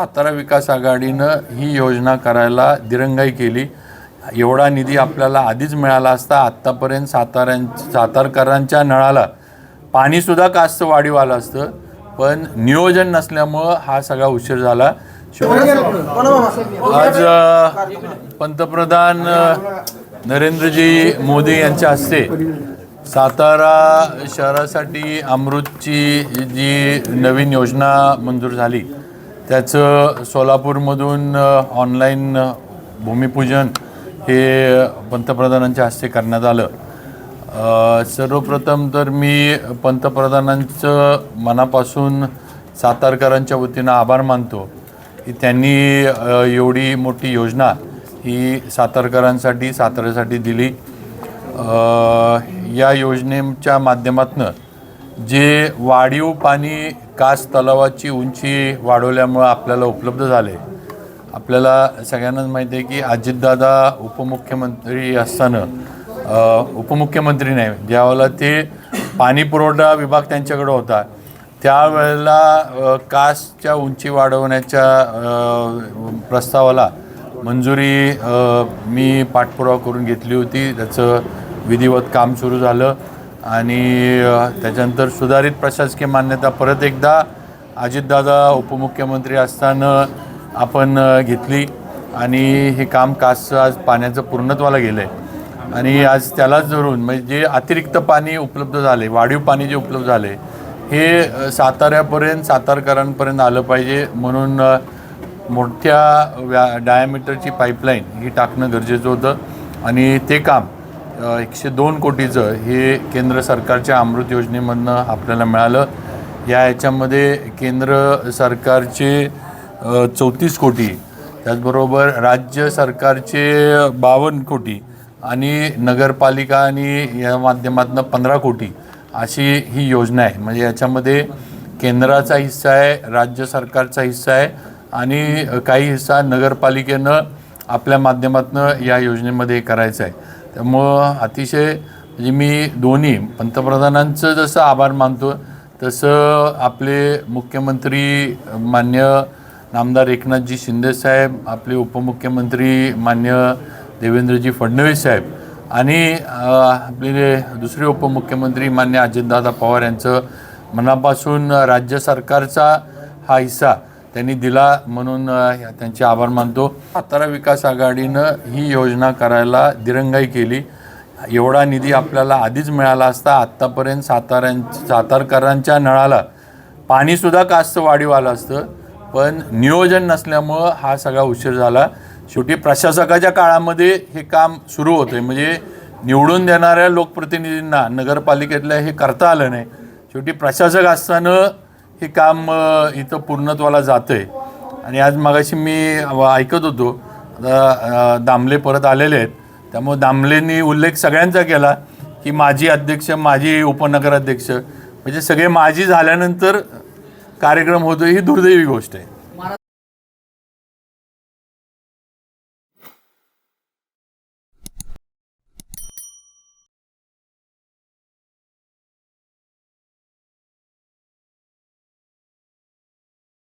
सातारा विकास आघाडीनं ही योजना करायला दिरंगाई केली. एवढा निधी आपल्याला आधीच मिळाला असता आत्तापर्यंत सातारकरांच्या नळाला पाणीसुद्धा कास्त वाढीव आलं असतं, पण नियोजन नसल्यामुळं हा सगळा उशीर झाला. आज पंतप्रधान नरेंद्रजी मोदी यांच्या हस्ते सातारा शहरासाठी अमृतची जी नवीन योजना मंजूर झाली त्याचं सोलापूरमधून ऑनलाईन भूमिपूजन हे पंतप्रधानांच्या हस्ते करण्यात आलं. सर्वप्रथम तर मी पंतप्रधानांचं मनापासून सातारकरांच्या वतीनं आभार मानतो की त्यांनी एवढी मोठी योजना ही साताऱ्यासाठी दिली. या योजनेच्या माध्यमातून जे वाढीव पाणी कास तलावाची उंची वाढवल्यामुळं आपल्याला उपलब्ध झाले. आपल्याला सगळ्यांनाच माहिती आहे की अजितदादा उपमुख्यमंत्री असताना उपमुख्यमंत्री नाही, ज्यावेळेला ते पाणी पुरवठा विभाग त्यांच्याकडे होता त्यावेळेला कासच्या उंची वाढवण्याच्या प्रस्तावाला मंजुरी मी पाठपुरावा करून घेतली होती. त्याचं विधिवत काम सुरू झालं आणि त्याच्यानंतर सुधारित प्रशासकीय मान्यता परत एकदा अजितदादा उपमुख्यमंत्री असताना आपण घेतली आणि हे काम कासचं आज पाण्याचं पूर्णत्वाला गेलं आहे. आणि आज त्यालाच धरून म्हणजे जे अतिरिक्त पाणी उपलब्ध झाले, वाढीव पाणी जे उपलब्ध झाले हे सातारकरांपर्यंत आलं पाहिजे म्हणून मोठ्या डायमीटरची पाईपलाईन ही टाकणं गरजेचं होतं. आणि ते काम 102 कोटीचं हे केंद्र सरकारच्या अमृत योजनेमधनं आपल्याला मिळालं. याच्यामध्ये केंद्र सरकारचे 34 कोटी, त्याचबरोबर राज्य सरकारचे 52 कोटी आणि नगरपालिका आणि या माध्यमातून 15 कोटी अशी ही योजना आहे. म्हणजे याच्यामध्ये केंद्राचा हिस्सा आहे, राज्य सरकारचा हिस्सा आहे आणि काही हिस्सा नगरपालिकेनं आपल्या माध्यमातून या योजनेमध्ये करायचं आहे. त्यामुळं अतिशय म्हणजे मी दोन्ही पंतप्रधानांचं जसं आभार मानतो तसं आपले मुख्यमंत्री मान्य नामदार एकनाथजी शिंदेसाहेब, आपले उपमुख्यमंत्री मान्य देवेंद्रजी फडणवीस साहेब आणि आपले दुसरे उपमुख्यमंत्री मान्य अजितदादा पवार यांचं मनापासून राज्य सरकारचा हा हिस्सा त्यांनी दिला म्हणून त्यांचे आभार मानतो. सातारा विकास आघाडीनं ही योजना करायला दिरंगाई केली. एवढा निधी आपल्याला आधीच मिळाला असता आत्तापर्यंत सातारकरांच्या नळाला पाणीसुद्धा कास्त वाढीव आलं असतं, पण नियोजन नसल्यामुळं हा सगळा उशीर झाला. शेवटी प्रशासकाच्या काळामध्ये हे काम सुरू होतं, म्हणजे निवडून देणाऱ्या लोकप्रतिनिधींना नगरपालिकेतल्या हे करता आलं नाही. शेवटी प्रशासक असताना हे काम इथं पूर्णत्वाला जातं आहे. आणि आज मगाशी मी ऐकत होतो दामले परत आलेले आहेत, त्यामुळे दामलेंनी उल्लेख सगळ्यांचा केला की माजी अध्यक्ष, माजी उपनगराध्यक्ष, म्हणजे सगळे माजी झाल्यानंतर कार्यक्रम होतो ही दुर्दैवी गोष्ट आहे.